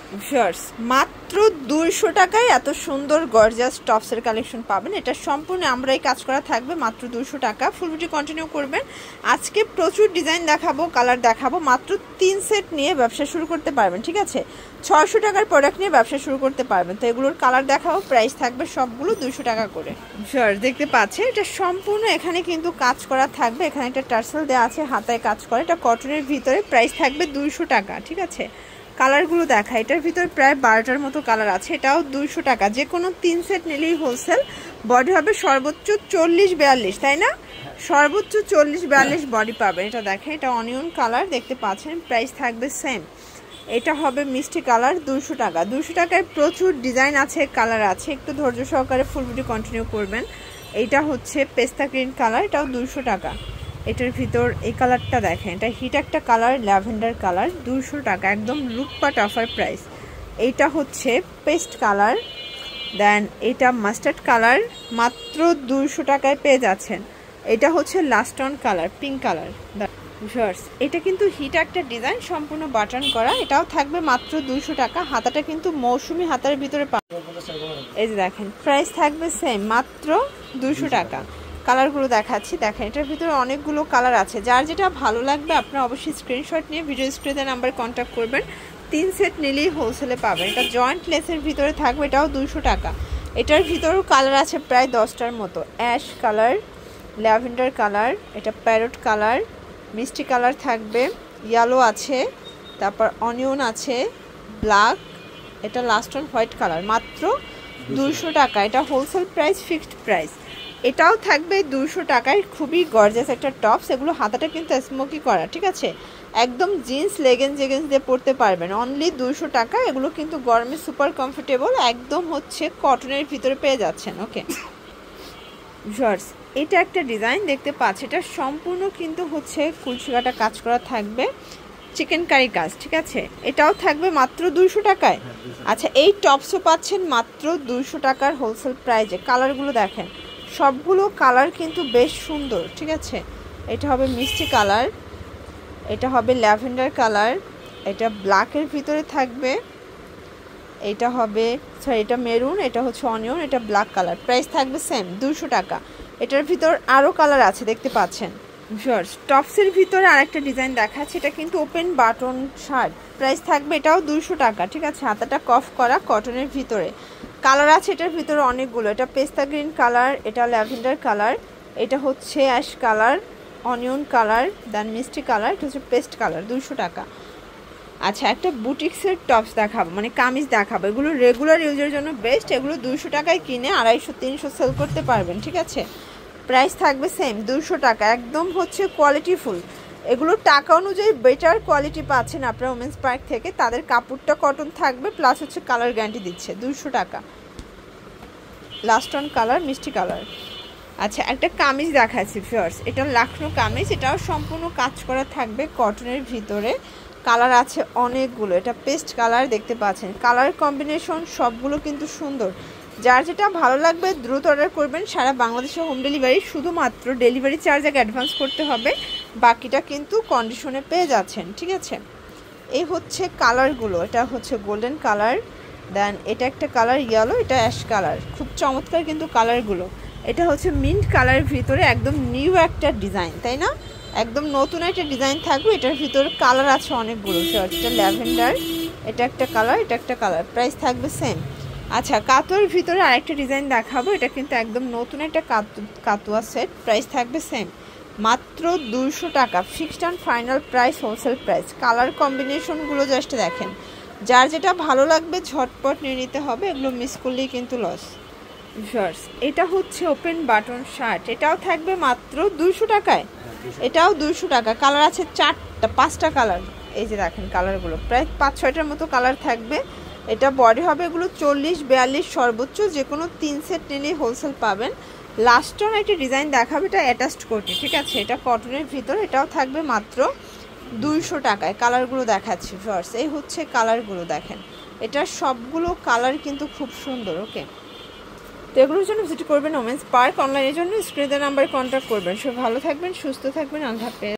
Viewers মাত্র 200 টাকায় এত সুন্দর গর্জিয়াস টপসের কালেকশন পাবেন। এটা সম্পূর্ণ আমরাই কাজ করা থাকবে, মাত্র 200 টাকা। ফুল ভিডিও কন্টিনিউ করবেন। আজকে প্রচুর ডিজাইন দেখাবো, কালার দেখাবো। মাত্র 3 সেট নিয়ে ব্যবসা শুরু করতে পারবেন, ঠিক আছে? 600 টাকার প্রোডাক্ট নিয়ে ব্যবসা শুরু করতে পারবেন। তো এগুলোর কালার দেখাবো, প্রাইস থাকবে সবগুলো 200 টাকা করে। ভিউয়ার্স দেখতে পাচ্ছেন এটা সম্পূর্ণ এখানে কিন্তু কাজ করা থাকবে। এখানে একটা টার্সেল দেওয়া আছে, হাতায় কাজ করে। এটা কটনের ভিতরে, প্রাইস থাকবে 200 টাকা, ঠিক আছে? কালারগুলো দেখা, এটার ভিতরে প্রায় 12টার মতো কালার আছে। এটাও 200 টাকা। যে কোনো 3 সেট নিলেই হোলসেল। বডি হবে সর্বোচ্চ 40-42, তাই না? সর্বোচ্চ 40-42 বডি পাবেন। এটা দেখেন, এটা অনিয়ন কালার দেখতে পাচ্ছেন, প্রাইস থাকবে সেম। এটা হবে মিষ্টি কালার, 200 টাকা। 200 টাকায় প্রচুর ডিজাইন আছে, কালার আছে। একটু ধৈর্য সহকারে ফুল ভিডিও কন্টিনিউ করবেন। এইটা হচ্ছে পেস্তা গ্রিন কালার, এটাও 200 টাকা। এটার ভিতর এই কালারটা দেখেন, এটা হিট একটা কালার, ল্যাভেন্ডার কালার, 200 টাকা, একদম লুটপাট অফার প্রাইস। এইটা হচ্ছে পেস্ট কালার, দেন এটা মাস্টার্ড কালার, মাত্র 200 টাকায় পেয়ে যাচ্ছেন। এটা হচ্ছে last on colour, pink colour. Viewers এটা কিন্তু হিট একটা ডিজাইন, সম্পূর্ণ বাটন করা। এটাও থাকবে মাত্র 200 টাকা। হাতাটা কিন্তু মৌসুমি হাতার ভিতরে পাবেন। এই যে দেখেন, প্রাইস থাকবে সেম, মাত্র 200 টাকা। কালারগুলো দেখাচ্ছি, দেখেন এটার ভিতরে অনেকগুলো কালার আছে। যার যেটা ভালো লাগবে আপনারা অবশ্যই স্ক্রিনশট নিয়ে ভিডিও স্ক্রিনে নাম্বার কন্ট্যাক্ট করবেন। 3 সেট নিলেই হোলসেলে পাবেন। এটা জয়েন্ট লেসের ভিতরে থাকবে, এটাও 200 টাকা। এটার ভিতরেও কালার আছে প্রায় 10টার মতো। অ্যাশ কালার, ল্যাভেন্ডার কালার, এটা প্যারট কালার, মিষ্টি কালার থাকবে, ইয়েলো আছে, তারপর অনিয়ন আছে, ব্ল্যাক, এটা লাস্ট অন হোয়াইট কালার, মাত্র 200 টাকা। এটা হোলসেল প্রাইস, ফিক্সড প্রাইস। এটাও থাকবে 200 টাকায়। খুবই গর্জিয়াস একটা টপস। এগুলো হাতাটা কিন্তু স্মোকি করা, ঠিক আছে? একদম জিন্স লেগেন্স দিয়ে পরতে পারবেন। অনলি 200 টাকা। এগুলো কিন্তু গরমে সুপার কমফোর্টেবল, একদম হচ্ছে কটনের ভিতরে পেয়ে যাচ্ছেন। ওকে ভিউয়ার্স এটা একটা ডিজাইন দেখতে পাচ্ছি, এটা সম্পূর্ণ কিন্তু হচ্ছে কুলসিকাটা কাজ করা থাকবে, চিকেন কারি কাজ, ঠিক আছে? এটাও থাকবে মাত্র 200 টাকায়। আচ্ছা, এই টপসও পাচ্ছেন মাত্র 200 টাকার হোলসেল প্রাইজে। কালারগুলো দেখেন, সবগুলো কালার কিন্তু বেশ সুন্দর, ঠিক আছে? এটা হবে মিষ্টি কালার, এটা হবে ল্যাভেন্ডার কালার, এটা ব্ল্যাকের ভিতরে থাকবে, এটা হবে সরি এটা মেরুন, এটা হচ্ছে অনিয়ন, এটা ব্ল্যাক কালার। প্রাইস থাকবে সেম, 200 টাকা। এটার ভিতর আরও কালার আছে দেখতে পাচ্ছেন। ভিউয়ার্স টপসের ভিতরে আরেকটা ডিজাইন দেখাচ্ছে, এটা কিন্তু ওপেন বাটন শার্ট। প্রাইস থাকবে এটাও 200 টাকা, ঠিক আছে? হাতাটা কফ করা, কটনের ভিতরে। কালার আছে এটার ভিতরে অনেকগুলো। এটা পেস্তা গ্রিন কালার, এটা ল্যাভেন্ডার কালার, এটা হচ্ছে অ্যাশ কালার, অনিয়ন কালার, দেন মিষ্টি কালার, এটা হচ্ছে পেস্ট কালার, 200 টাকা। আচ্ছা, একটা বুটিক্সের টপস দেখাবো, মানে কামিজ দেখাবো। এগুলো রেগুলার ইউজের জন্য বেস্ট। এগুলো 200 টাকায় কিনে 250-300 সেল করতে পারবেন, ঠিক আছে? প্রাইস থাকবে সেম, 200 টাকা। একদম হচ্ছে কোয়ালিটিফুল। এগুলো টাকা অনুযায়ী বেটার কোয়ালিটি পাচ্ছেন আপনারা ওমেন্স পার্ক থেকে। তাদের কাপড়টা কটন থাকবে, প্লাস হচ্ছে কালার গ্যারান্টি দিচ্ছে। 200 টাকা, লাস্ট অন কালার, মিষ্টি কালার। আচ্ছা, একটা কামিজ দেখাচ্ছি ভিউয়ার্স, এটা লাখনো কামিজ। এটাও সম্পূর্ণ কাজ করা থাকবে কটনের ভিতরে। কালার আছে অনেকগুলো। এটা পেস্ট কালার দেখতে পাচ্ছেন। কালার কম্বিনেশন সবগুলো কিন্তু সুন্দর। যার যেটা ভালো লাগবে দ্রুত অর্ডার করবেন। সারা বাংলাদেশে হোম ডেলিভারি। শুধুমাত্র ডেলিভারি চার্জ আগে অ্যাডভান্স করতে হবে, বাকিটা কিন্তু কন্ডিশনে পেয়ে যাচ্ছেন, ঠিক আছে? এই হচ্ছে কালারগুলো। এটা হচ্ছে গোল্ডেন কালার, দেন এটা একটা কালার ইয়েলো, এটা অ্যাশ কালার। খুব চমৎকার কিন্তু কালারগুলো। এটা হচ্ছে মিন্ট কালারের ভিতরে, একদম নিউ একটা ডিজাইন, তাই না? একদম নতুন একটা ডিজাইন থাকবে। এটার ভিতরে কালার আছে অনেকগুলো। এটা ল্যাভেন্ডার, এটা একটা কালার, এটা একটা কালার। প্রাইস থাকবে সেম। আচ্ছা, কাতুয়ার ভিতরে আরেকটা ডিজাইন দেখাবো। এটা কিন্তু একদম নতুন একটা কাতুয়া সেট। প্রাইস থাকবে সেম, মাত্র 200 টাকা। Fixed and final price, wholesale price. Colour কম্বিনেশনগুলো জাস্ট দেখেন। যার যেটা ভালো লাগবে ঝটপট নিয়ে নিতে হবে, এগুলো মিস করলেই কিন্তু লস। ভিউয়ার্স এটা হচ্ছে ওপেন বাটন শার্ট, এটাও থাকবে মাত্র 200 টাকায়। এটাও 200 টাকা। কালার আছে 5টা কালার। এই যে দেখেন কালারগুলো, প্রায় 5-6টার মতো কালার থাকবে। এটা বডি হবে এগুলো 40-42 সর্বোচ্চ। যে কোনো 3 সেট নিলেই হোলসেল পাবেন। লাস্ট অন একটা ডিজাইন দেখাবে, এটা অ্যাটাচড কোটি, ঠিক আছে? এটা কটনের ভিতর, এটাও থাকবে মাত্র 200 টাকায়। কালারগুলো দেখাচ্ছি ভিউয়ার্স, এই হচ্ছে কালারগুলো দেখেন। এটা সবগুলো কালার কিন্তু খুব সুন্দর। ওকে, তো এগুলোর জন্য ভিজিট করবেন ওমেন্স পার্ক। অনলাইনের জন্য স্ক্রিনের নাম্বারে কন্ট্যাক্ট করবেন। সব ভালো থাকবেন, সুস্থ থাকবেন, আল্লাহ হাফেজ।